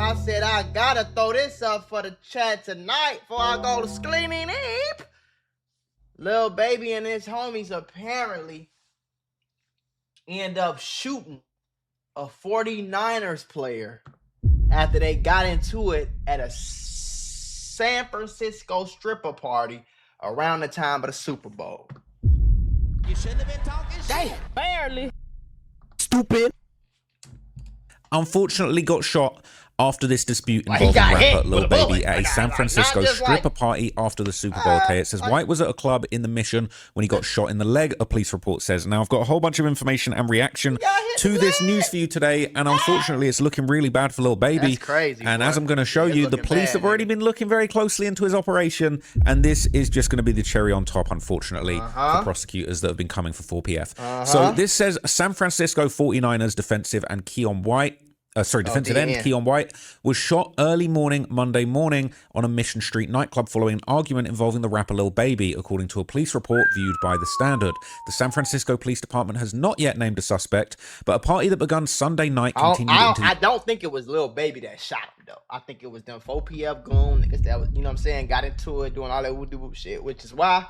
I said I gotta throw this up for the chat tonight before I go to sleep. Lil Baby and his homies apparently end up shooting a 49ers player after they got into it at a San Francisco stripper party around the time of the Super Bowl. You shouldn't have been talking shit. Barely. Stupid. Unfortunately got shot after this dispute involving rapper Lil Baby at a San Francisco stripper party after the Super Bowl. Okay, it says White was at a club in the Mission when he got shot in the leg, a police report says. Now, I've got a whole bunch of information and reaction to this news for you today, and unfortunately, it's looking really bad for Lil Baby. That's crazy, and boy. as I'm going to show you, the police have already been looking very closely into his operation, and this is just going to be the cherry on top, unfortunately, for prosecutors that have been coming for 4PF. So this says San Francisco 49ers defensive and Keon White. Defensive end Keon White was shot early morning Monday morning on a Mission Street nightclub following an argument involving the rapper Lil Baby, according to a police report viewed by The Standard. The San Francisco Police Department has not yet named a suspect, but a party that began Sunday night continued into... I don't think it was Lil Baby that shot him, though. I think it was them 4PF goon niggas that was, you know what I'm saying, got into it, doing all that woo-doo shit, which is why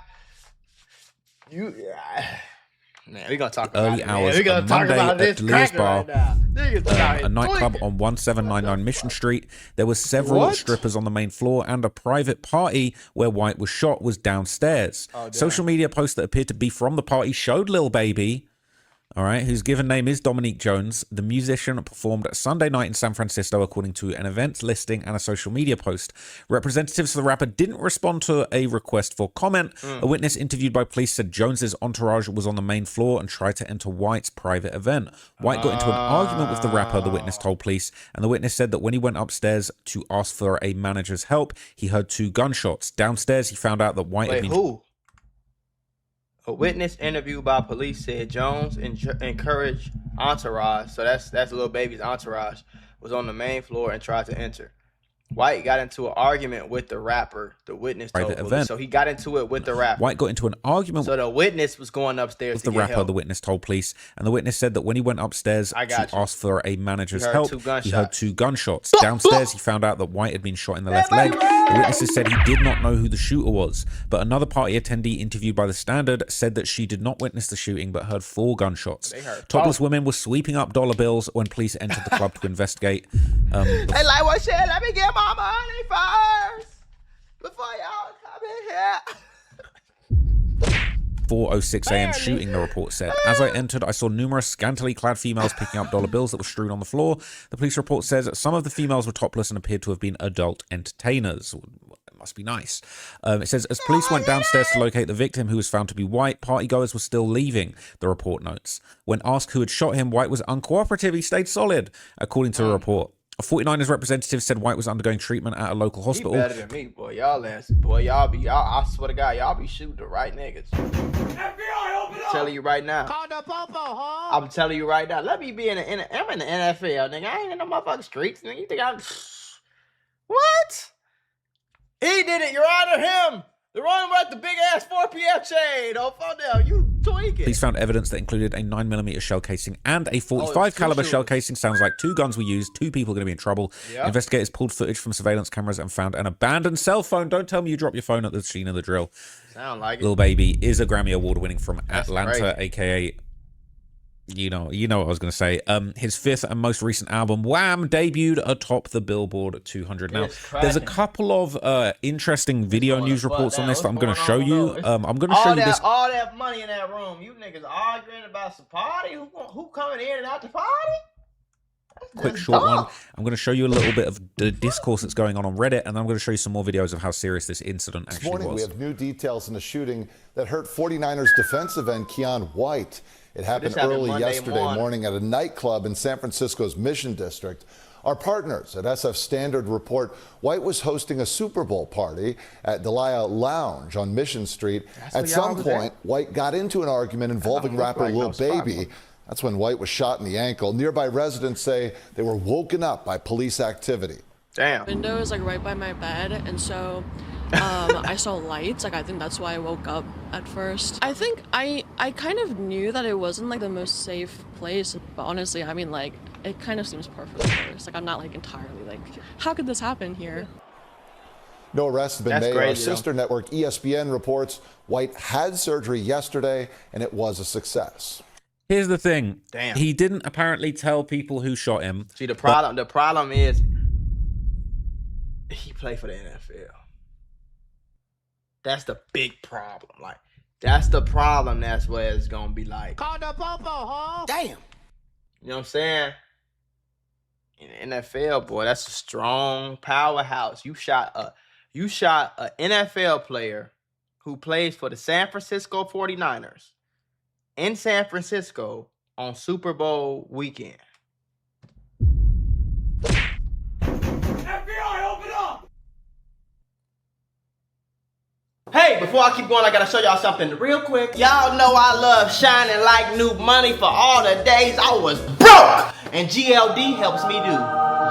man, we're gonna talk about early hours on Monday at Delirious Bar, a nightclub on 1799 Mission Street. There were several strippers on the main floor, and a private party where White was shot was downstairs. Social media posts that appeared to be from the party showed Lil Baby, all right, whose given name is Dominique Jones. The musician performed Sunday night in San Francisco, according to an events listing and a social media post. Representatives of the rapper didn't respond to a request for comment. A witness interviewed by police said Jones's entourage was on the main floor and tried to enter White's private event. White got into an argument with the rapper, the witness told police, and the witness said that when he went upstairs to ask for a manager's help, he heard 2 gunshots. Downstairs, he found out that White had been... Who? A witness interviewed by police said Jones encouraged Entourage, so that's Lil Baby's entourage, was on the main floor and tried to enter. White got into an argument with the rapper, the witness told police. So he got into it with the rapper. White got into an argument. So the witness was going upstairs with the rapper, the witness told police. And the witness said that when he went upstairs to ask for a manager's help, he heard 2 gunshots. Downstairs, he found out that White had been shot in the left leg. The witnesses said he did not know who the shooter was. But another party attendee interviewed by The Standard said that she did not witness the shooting, but heard 4 gunshots. Topless women were sweeping up dollar bills when police entered the club to investigate. Hey, like what shit? Let me get my money first before y'all come in here. 4:06 a.m. shooting, the report said. As I entered, I saw numerous scantily clad females picking up dollar bills that were strewn on the floor. The police report says that some of the females were topless and appeared to have been adult entertainers. It must be nice. It says, as police went downstairs to locate the victim, who was found to be White, partygoers were still leaving, the report notes. When asked who had shot him, White was uncooperative. He stayed solid, according to the report. A 49ers representative said White was undergoing treatment at a local hospital. He better than me, boy. Y'all I swear to God, y'all be shooting the right niggas. FBI, open up! I'm telling you right now. Call the popo, huh? I'm telling you right now. Let me be I'm in the NFL, nigga. I ain't in no motherfucking streets, nigga. You think I'm... What? He did it, Your Honor, him. The one with the big ass 4PF chain. Oh, fuck down. You tweaking. Police found evidence that included a 9mm shell casing and a 45 caliber shell casing. Sounds like 2 guns were used. 2 people are going to be in trouble. Yep. Investigators pulled footage from surveillance cameras and found an abandoned cell phone. Don't tell me you dropped your phone at the scene of the drill. Sound like Lil Baby is a Grammy Award winning from Atlanta, aka... You know what I was going to say. His 5th and most recent album, Wham!, debuted atop the Billboard 200. Now, there's a couple of interesting video news reports on this that I'm going to show you. I'm going to show you this. All that money in that room. You niggas arguing about some party? Who coming in and out the party? Quick short one. I'm going to show you a little bit of the discourse that's going on Reddit, and then I'm going to show you some more videos of how serious this incident actually was. This morning, we have new details in the shooting that hurt 49ers defensive end Keon White. It happened early yesterday morning at a nightclub in San Francisco's Mission District. Our partners at SF Standard report White was hosting a Super Bowl party at Delia Lounge on Mission Street. At some point, White got into an argument involving rapper Lil Baby. That's when White was shot in the ankle. Nearby residents say they were woken up by police activity. Damn. Window is like right by my bed, and so I saw lights. Like I think that's why I woke up at first. I think I kind of knew that it wasn't like the most safe place, but honestly, I mean, like it kind of seems par for the course. Like, I'm not like entirely like, how could this happen here? No arrests have been made. Crazy, Our sister network ESPN reports White had surgery yesterday and it was a success. Here's the thing. Damn. He didn't apparently tell people who shot him. See, the problem is he played for the NFL. That's the big problem. Like, that's the problem. That's where it's gonna be like, Call the popo, ho. damn. You know what I'm saying? In the NFL, boy, that's a strong powerhouse. You shot an NFL player who plays for the San Francisco 49ers in San Francisco on Super Bowl weekend. FBI, open up! Hey, before I keep going, I gotta show y'all something real quick. Y'all know I love shining like new money for all the days I was broke. And GLD helps me do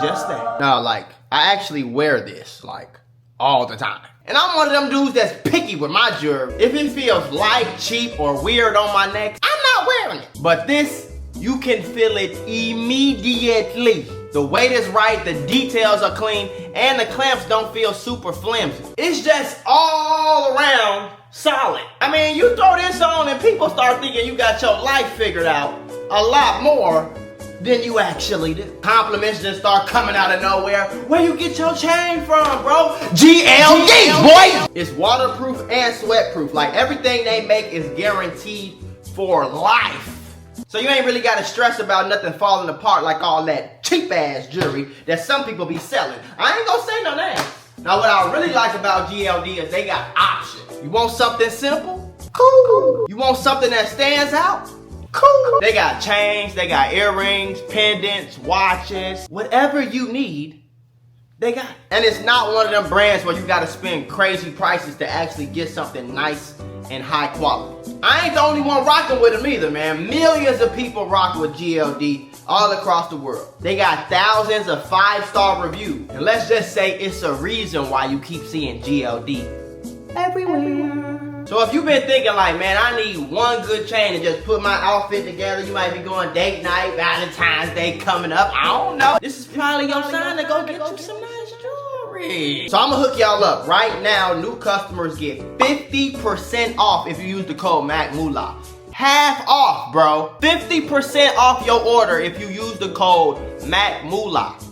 just that. Now, like, I actually wear this, like, all the time. And I'm one of them dudes that's picky with my jewelry. If it feels light, cheap, or weird on my neck, I'm not wearing it. But this, you can feel it immediately. The weight is right, the details are clean, and the clamps don't feel super flimsy. It's just all around solid. I mean, you throw this on and people start thinking you got your life figured out a lot more than you actually do. Compliments just start coming out of nowhere. Where you get your chain from, bro? GLD, boy! It's waterproof and sweatproof. Like, everything they make is guaranteed for life. So you ain't really got to stress about nothing falling apart like all that cheap ass jewelry that some people be selling. I ain't gonna say no names. Now, what I really like about GLD is they got options. You want something simple? Cool. You want something that stands out? Cool. They got chains, they got earrings, pendants, watches, whatever you need, they got it. And it's not one of them brands where you gotta spend crazy prices to actually get something nice and high quality. I ain't the only one rocking with them either, man. Millions of people rock with GLD all across the world. They got thousands of 5-star reviews. And let's just say it's a reason why you keep seeing GLD everywhere. So if you've been thinking like, man, I need one good chain to just put my outfit together, you might be going date night, Valentine's Day coming up, I don't know. This is probably your sign to go get you some nice jewelry. So I'm gonna hook y'all up. Right now, new customers get 50% off if you use the code MACMULA. Half off, bro. 50% off your order if you use the code MACMULA.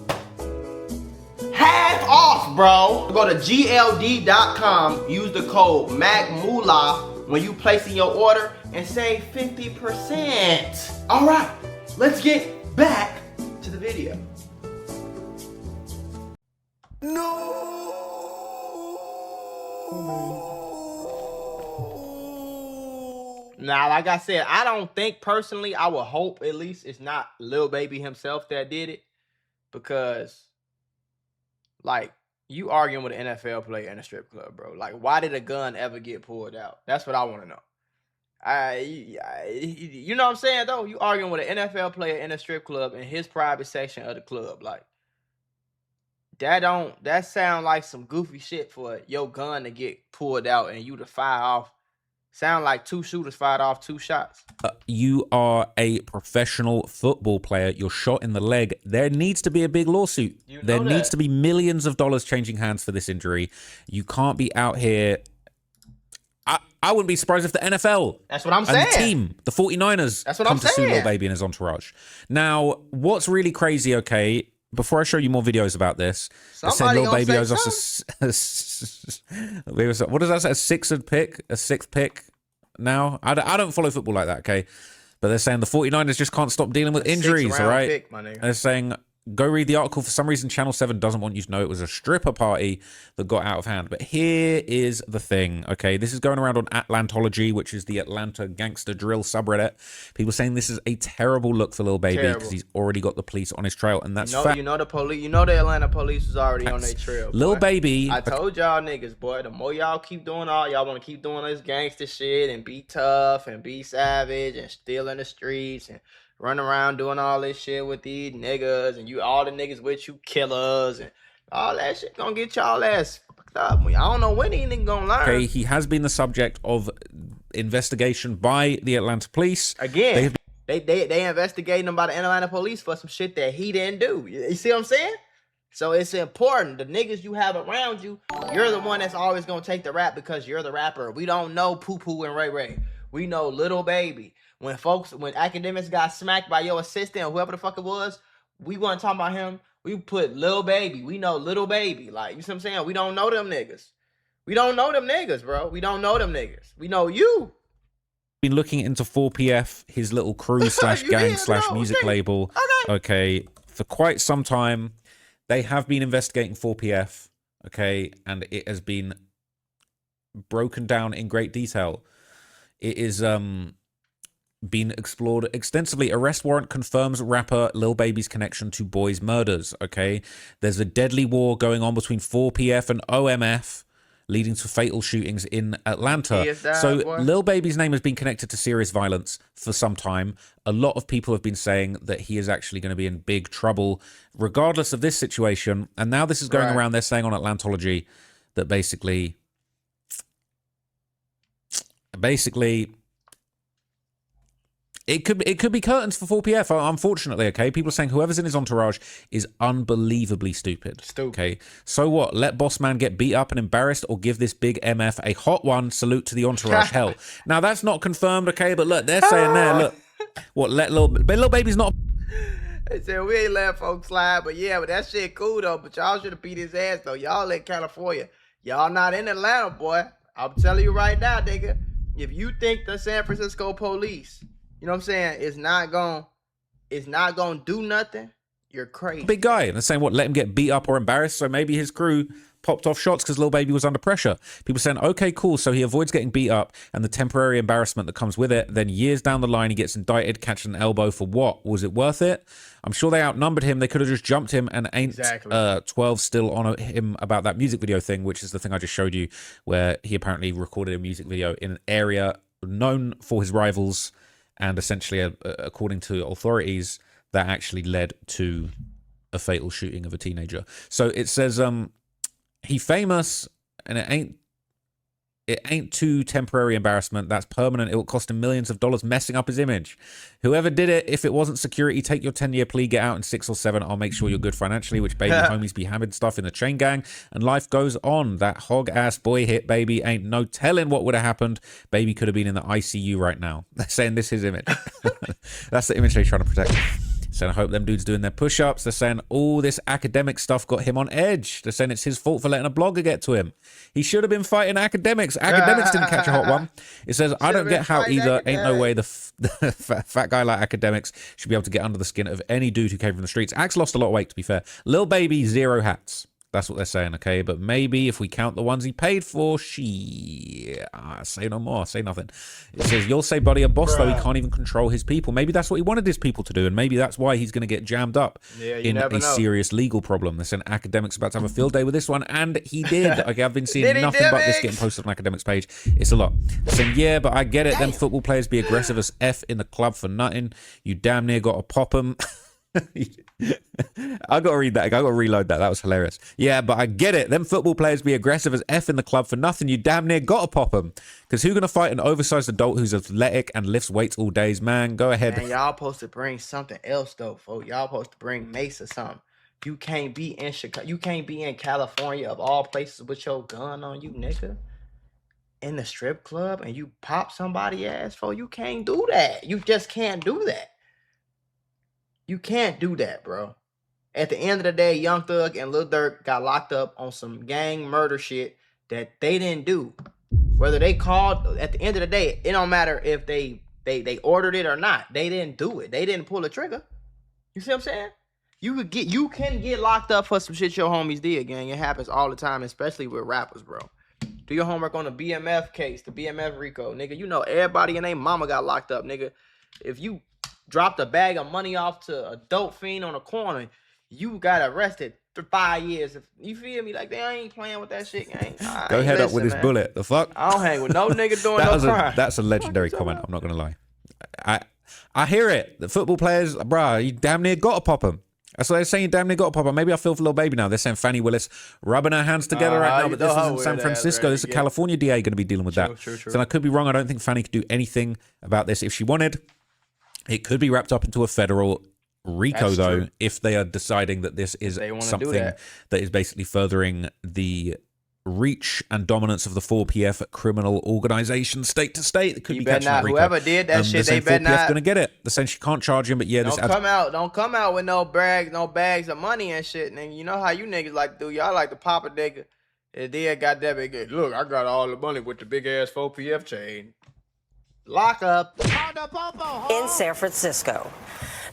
Half off, bro. Go to GLD.com, use the code MACMULA when you placing your order and save 50%. All right, let's get back to the video. Now, like I said, I don't think personally, I would hope at least it's not Lil Baby himself that did it, because like, you arguing with an NFL player in a strip club, bro. Like, why did a gun ever get pulled out? That's what I want to know. You know what I'm saying, though? You arguing with an NFL player in a strip club in his private section of the club. Like, that sound like some goofy shit for your gun to get pulled out and you to fire off. Sound like two shooters fired off 2 shots. You are a professional football player. You're shot in the leg. There needs to be a big lawsuit. There needs to be millions of dollars changing hands for this injury. You can't be out here. I wouldn't be surprised if the NFL. That's what I'm saying. And the team, the 49ers, that's what come I'm to sue saying. Lil Baby and his entourage. Now, what's really crazy, okay, before I show you more videos about this, they said Lil Baby owes us what does that say? A sixth pick now? I don't follow football like that, okay? But they're saying the 49ers just can't stop dealing with injuries, all right? Pick, my nigga. They're saying, go read the article. For some reason, Channel 7 doesn't want you to know it was a stripper party that got out of hand. But here is the thing, okay? This is going around on Atlantology, which is the Atlanta gangster drill subreddit. People saying this is a terrible look for Lil Baby because he's already got the police on his trail, and that's fact. You know the police. You know the Atlanta police was already on their trail. Lil Baby. I told y'all niggas, boy. The more y'all keep doing y'all want to keep doing this gangster shit and be tough and be savage and steal in the streets and run around doing all this shit with these niggas, and all the niggas with you killers and all that shit gonna get y'all ass fucked up. I don't know when these niggas gonna learn. Okay, he has been the subject of investigation by the Atlanta police. Again. They investigating him by the Atlanta police for some shit that he didn't do. You see what I'm saying? So it's important. The niggas you have around you, you're the one that's always gonna take the rap because you're the rapper. We don't know Poo Poo and Ray Ray. We know Lil Baby. When academics got smacked by your assistant or whoever the fuck it was, we weren't talking about him. We put Lil Baby. We know Lil Baby. Like, you see what I'm saying? We don't know them niggas. We don't know them niggas, bro. We don't know them niggas. We know you. Been looking into 4PF, his little crew slash gang slash music label. Okay, for quite some time. They have been investigating 4PF, okay, and it has been broken down in great detail. It is been explored extensively. Arrest warrant confirms rapper Lil Baby's connection to boys' murders, okay? There's a deadly war going on between 4PF and OMF, leading to fatal shootings in Atlanta. So Lil Baby's name has been connected to serious violence for some time. A lot of people have been saying that he is actually going to be in big trouble regardless of this situation. And now this is going around. They're saying on Atlantology that basically it could be curtains for 4PF, unfortunately, okay? People are saying whoever's in his entourage is unbelievably stupid. Okay? So what? Let Boss Man get beat up and embarrassed or give this big MF a hot one? Salute to the entourage. Hell. Now, that's not confirmed, okay? But look, they're saying there, look. What, let Lil Baby's not... They said we ain't let folks slide, but yeah, but that shit cool, though. But y'all should have beat his ass, though. Y'all in California. Y'all not in Atlanta, boy. I'm telling you right now, nigga. If you think the San Francisco police... You know what I'm saying? It's not gonna do nothing. You're crazy. Big guy. And they're saying, what, let him get beat up or embarrassed? So maybe his crew popped off shots because Lil Baby was under pressure. People saying, okay, cool. So he avoids getting beat up and the temporary embarrassment that comes with it. Then years down the line, he gets indicted, catching an elbow for what? Was it worth it? I'm sure they outnumbered him. They could have just jumped him, and ain't 12 still on him about that music video thing, which is the thing I just showed you, where he apparently recorded a music video in an area known for his rivals. And essentially, according to authorities, that actually led to a fatal shooting of a teenager. So it says he famous, and it ain't too temporary embarrassment. That's permanent. It will cost him millions of dollars, messing up his image. Whoever did it, if it wasn't security, take your 10-year plea, get out in 6 or 7. I'll make sure you're good financially, which baby homies be having stuff in the chain gang, and life goes on. That hog-ass boy hit Baby. Ain't no telling what would have happened. Baby could have been in the ICU right now. They're saying this is image. That's the image they're trying to protect. Saying, I hope them dudes doing their push-ups. They're saying all this academic stuff got him on edge. They're saying it's his fault for letting a blogger get to him. He should have been fighting academics. Academics didn't catch a hot one. It says, I don't get how either. Ain't no way the fat guy like academics should be able to get under the skin of any dude who came from the streets. Axe lost a lot of weight, to be fair. Lil Baby, 0 hats. That's what they're saying, okay? But maybe if we count the ones he paid for, say no more, say nothing. It says, you'll say Buddy a boss, though he can't even control his people. Maybe that's what he wanted his people to do, and maybe that's why he's going to get jammed up in a serious legal problem. They're saying academics about to have a field day with this one, and he did. Okay, I've been seeing nothing but this getting posted on academics page. It's a lot. They're saying, yeah, but I get it. Them football players be aggressive as F in the club for nothing. You damn near got to pop them. I gotta read that. I gotta reload that. That was hilarious. Yeah, but I get it. Them football players be aggressive as F in the club for nothing. You damn near gotta pop them. Because who gonna fight an oversized adult who's athletic and lifts weights all days, man? Go ahead. Man, y'all supposed to bring something else though, folks. Y'all supposed to bring Mace or something. You can't be in Chicago. You can't be in California of all places with your gun on you, nigga. In the strip club and you pop somebody ass for. You can't do that. You just can't do that. You can't do that, bro. At the end of the day, Young Thug and Lil Durk got locked up on some gang murder shit that they didn't do. Whether they called, at the end of the day, it don't matter if they ordered it or not. They didn't do it. They didn't pull the trigger. You see what I'm saying? You can get locked up for some shit your homies did, gang. It happens all the time, especially with rappers, bro. Do your homework on the BMF case, the BMF RICO, nigga. You know everybody and their mama got locked up, nigga. If you dropped a bag of money off to a dope fiend on a corner, you got arrested for 5 years. You feel me? Like, they ain't playing with that shit, gang. Go head up with his bullet. The fuck? I don't hang with no nigga doing no crime. That's a legendary comment. I'm not going to lie. I hear it. The football players, bruh, you damn near got to pop them. That's what they're saying. You damn near got to pop them. Maybe I feel for Lil Baby now. They're saying Fannie Willis rubbing her hands together right now, but this is in San Francisco. This is a California DA going to be dealing with that. True. So I could be wrong. I don't think Fannie could do anything about this if she wanted. It could be wrapped up into a federal RICO, That's though, true. if they are deciding that this is They wanna do something that. that is basically furthering the reach and dominance of the 4PF criminal organization state to state. It could You be better catching that not. RICO. Whoever did that shit, they better not. going to get it. They're saying she can't charge him, but yeah, this Don't come out with no bags of money and shit, nigga. You know how you niggas like to do. Y'all like to pop a nigga. And then got that big. Look, I got all the money with the big ass 4PF chain. Lock up. In San Francisco.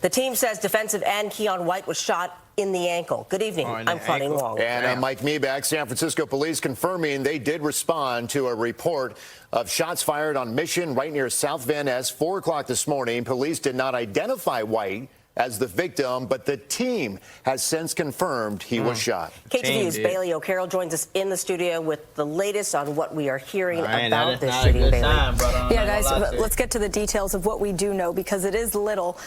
The team says defensive end Keon White was shot in the ankle. Good evening. I'm Claudine Wong. And Mike Meeback, San Francisco police confirming they did respond to a report of shots fired on Mission right near South Van Ness, 4 o'clock this morning. Police did not identify White as the victim, but the team has since confirmed he was shot. KTVU's Bailey O'Carroll joins us in the studio with the latest on what we are hearing about this shooting, Bailey. Yeah, guys, let's get to the details of what we do know, because it is little.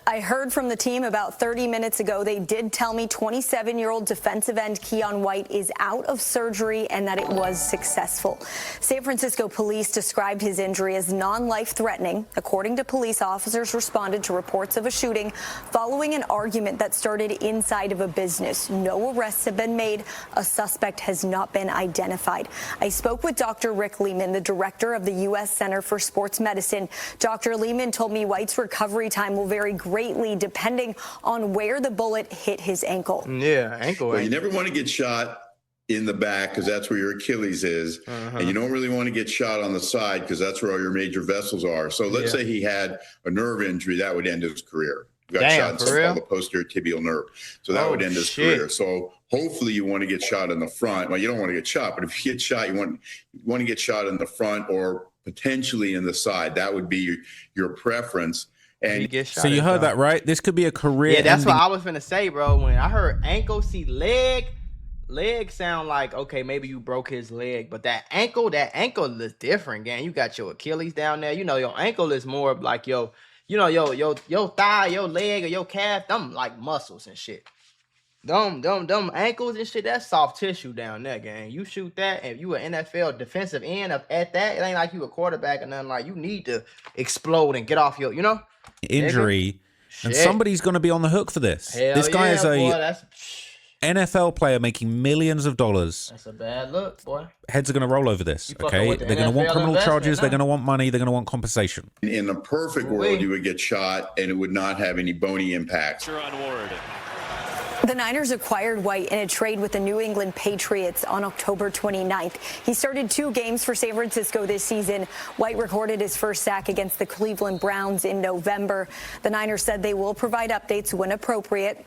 I heard from the team about 30 minutes ago. They did tell me 27-year-old defensive end Keon White is out of surgery and that it was successful. San Francisco police described his injury as non-life-threatening. According to police, officers responded to reports of a shooting following an argument that started inside of a business. No arrests have been made. A suspect has not been identified. I spoke with Dr. Rick Lehman, the director of the U.S. Center for Sports Medicine. Dr. Lehman told me White's recovery time will vary greatly depending on where the bullet hit his ankle. Yeah, ankle. Well, you never want to get shot in the back because that's where your Achilles is. And you don't really want to get shot on the side because that's where all your major vessels are. So let's say he had a nerve injury, that would end his career. Got shot in something called the posterior tibial nerve. So that would end his career. So hopefully you want to get shot in the front. Well, you don't want to get shot, but if you get shot, you want to get shot in the front or potentially in the side. That would be your preference. And so you heard that, right? This could be a career. Yeah, that's what I was finna say, bro. When I heard ankle, see leg sound like, okay, maybe you broke his leg, but that ankle is different, gang. You got your Achilles down there. You know, your ankle is more of like your thigh, your leg, or your calf, them like muscles and shit. Them ankles and shit, that's soft tissue down there, gang. You shoot that, if you an NFL defensive end up at that, it ain't like you a quarterback or nothing. Like, you need to explode and get off your, injury, and somebody's going to be on the hook for this. This guy is a NFL player making millions of dollars. That's a bad look, boy. Heads are going to roll over this, okay? They're going to want criminal charges. They're going to want money. They're going to want compensation. in the perfect world, you would get shot and it would not have any bony impacts. The Niners acquired White in a trade with the New England Patriots on October 29th. He started 2 games for San Francisco this season. White recorded his first sack against the Cleveland Browns in November. The Niners said they will provide updates when appropriate.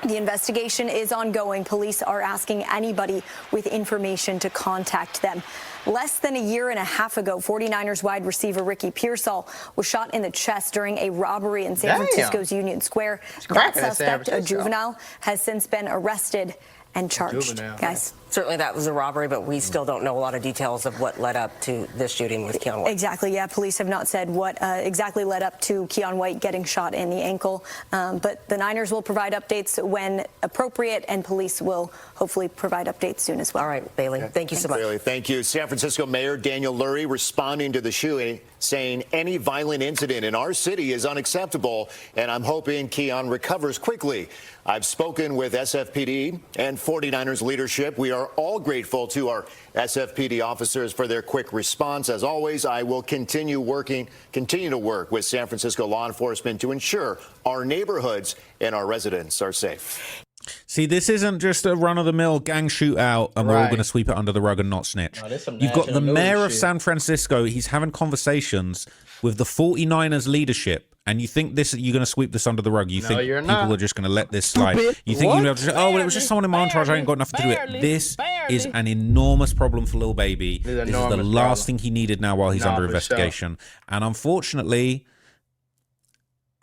The investigation is ongoing. Police are asking anybody with information to contact them. Less than a year and a half ago, 49ers wide receiver Ricky Pearsall was shot in the chest during a robbery in San Francisco's Union Square. That suspect, a juvenile, has since been arrested and charged. Guys. Certainly that was a robbery, but we still don't know a lot of details of what led up to this shooting with Keon White. Exactly, yeah. Police have not said what exactly led up to Keon White getting shot in the ankle. But the Niners will provide updates when appropriate, and police will hopefully provide updates soon as well. All right, Bailey. Thank you so much. Bailey, thank you. San Francisco Mayor Daniel Lurie responding to the shooting, saying any violent incident in our city is unacceptable, and I'm hoping Keon recovers quickly. I've spoken with SFPD and 49ers leadership. We are all grateful to our SFPD officers for their quick response. As always, I will continue to work with San Francisco law enforcement to ensure our neighborhoods and our residents are safe. See, this isn't just a run-of-the-mill gang shootout and we're all going to sweep it under the rug and not snitch. You've got the mayor of San Francisco. He's having conversations with the 49ers leadership. And you think you're going to sweep this under the rug? You think people are just going to let this slide? You think you're going to well, it was just someone in my entourage. I ain't got nothing to do with it. This is an enormous problem for Lil Baby. This is the last thing he needed now while he's under investigation. And unfortunately,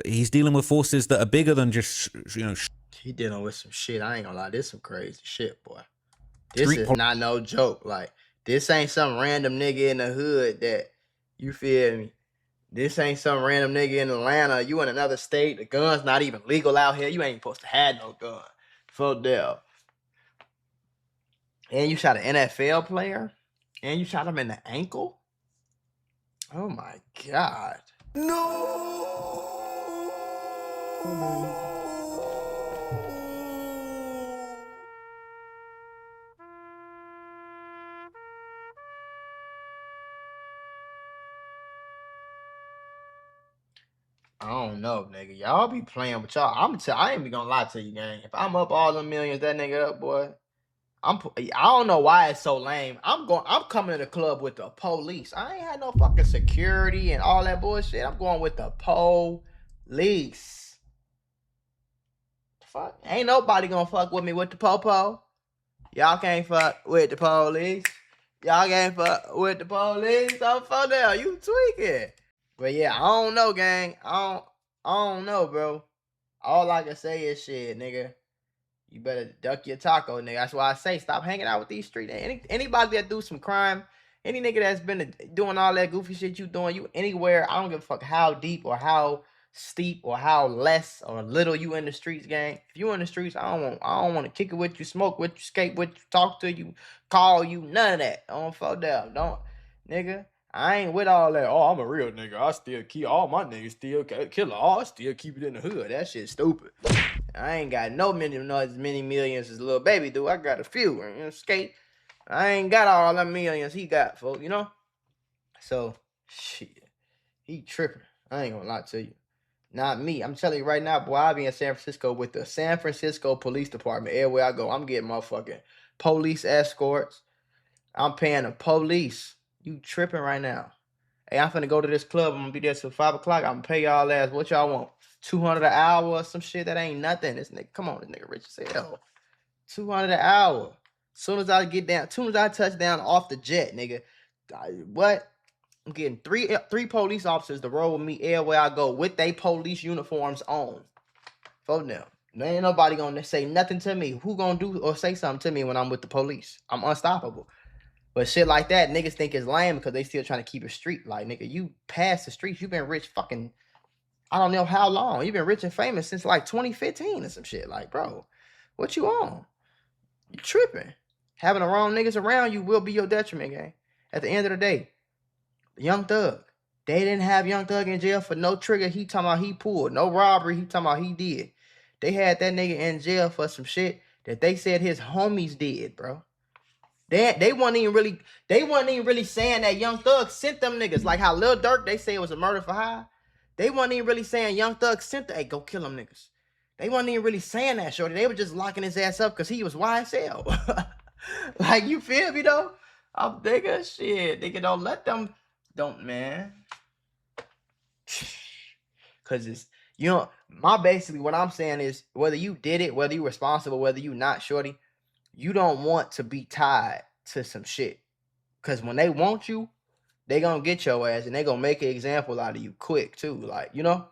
he's dealing with forces that are bigger than just, He dealing with some shit. I ain't gonna lie. This some crazy shit, boy. This is not no joke. Like, this ain't some random nigga in the hood that, you feel me? This ain't some random nigga in Atlanta. You in another state. The gun's not even legal out here. You ain't supposed to have no gun. For Dell. And you shot an NFL player. And you shot him in the ankle. Oh my God. No! I don't know, nigga. Y'all be playing with y'all. I ain't be gonna lie to you, gang. If I'm up all the millions, that nigga up, boy. I don't know why it's so lame. I'm coming to the club with the police. I ain't had no fucking security and all that bullshit. I'm going with the police. Fuck. Ain't nobody gonna fuck with me with the popo. Y'all can't fuck with the police. Y'all can't fuck with the police. I'm fuck down. You tweaking. But yeah, I don't know, gang. I don't know, bro. All I can say is shit, nigga. You better duck your taco, nigga. That's why I say stop hanging out with these street. Anybody that do some crime, any nigga that's been doing all that goofy shit you doing, you anywhere, I don't give a fuck how deep or how steep or how less or little you in the streets, gang. If you in the streets, I don't want to kick it with you, smoke with you, skate with you, talk to you, call you, none of that. I don't fall down. Don't, nigga. I ain't with all that. Oh, I'm a real nigga. I still keep all my niggas still killer. Oh, I still keep it in the hood. That shit's stupid. I ain't got as many millions as Lil Baby do. I got a few. You know, skate. I ain't got all the millions he got, folks. You know. So shit, he tripping. I ain't gonna lie to you. Not me. I'm telling you right now, boy. I be in San Francisco with the San Francisco Police Department. Everywhere I go, I'm getting motherfucking police escorts. I'm paying the police. You tripping right now. Hey, I'm finna go to this club. I'm gonna be there till 5 o'clock. I'm gonna pay y'all ass. What y'all want? 200 an hour or some shit? That ain't nothing. This nigga, come on, this nigga rich as hell. 200 an hour. Soon as I touch down off the jet, nigga. What? I'm getting three police officers to roll with me everywhere I go with they police uniforms on. For them. There ain't nobody gonna say nothing to me. Who gonna do or say something to me when I'm with the police? I'm unstoppable. But shit like that, niggas think is lame because they still trying to keep it street. Like, nigga, you past the streets. You been rich fucking, I don't know how long. You been rich and famous since like 2015 or some shit. Like, bro, what you on? You tripping. Having the wrong niggas around you will be your detriment, gang. At the end of the day, Young Thug. They didn't have Young Thug in jail for no trigger he talking about he pulled. No robbery he talking about he did. They had that nigga in jail for some shit that they said his homies did, bro. They wasn't even really saying that Young Thug sent them niggas. Like how Lil Durk, they say it was a murder for hire. They wasn't even really saying Young Thug sent hey, go kill them niggas. They wasn't even really saying that, shorty. They were just locking his ass up because he was YSL. Like, you feel me, though? I'm thinking, shit, nigga, don't let them, man. Because it's, you know, basically what I'm saying is whether you did it, whether you responsible, whether you not, shorty, you don't want to be tied to some shit. Because when they want you, they gonna get your ass and they gonna make an example out of you quick too. Like, you know,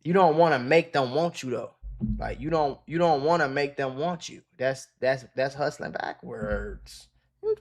you don't want to make them want you though. Like, you don't want to make them want you. That's hustling backwards. You